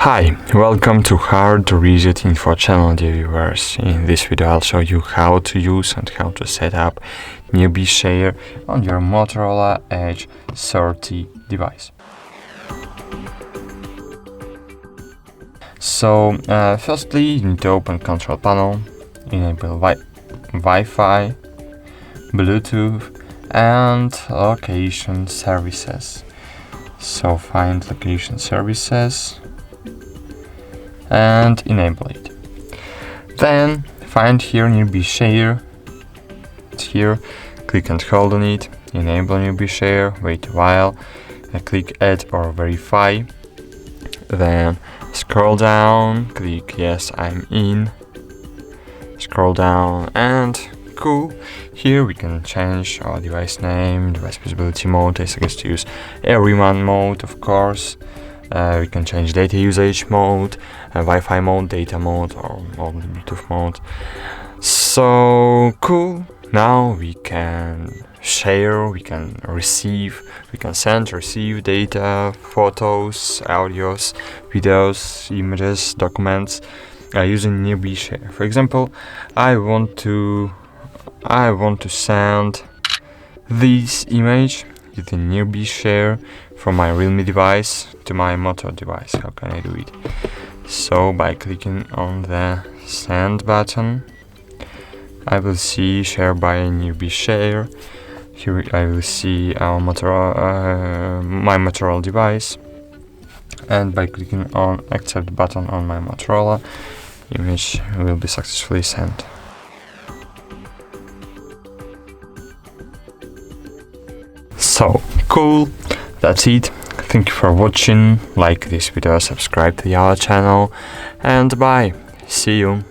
Hi, welcome to HardReset.Info channel, dear viewers. In this video I'll show you how to use and how to set up newbie share on your Motorola Edge 30 device. So firstly you need to open control panel, enable Wi-Fi, Bluetooth and location services. So find location services and enable it. Then find here newbie share. It's here, click and hold on it, enable newbie share, wait a while, click add or verify, then scroll down, click yes I'm in, scroll down and cool. Here we can change our device name, device visibility mode. I suggest to use everyman mode, of course. We can change data usage mode, Wi-Fi mode, data mode, or only Bluetooth mode. So cool. Now we can share, we can receive, we can send, receive data, photos, audios, videos, images, documents using newbie share. For example, I want to send this image using newbie share from my Realme device to my Moto device. How can I do it? So by clicking on the send button, I will see share by newbie share. Here I will see our my Motorola device, and by clicking on accept button on my Motorola, image will be successfully sent. So cool, that's it. Thank you for watching, like this video, subscribe to our channel, and bye, see you.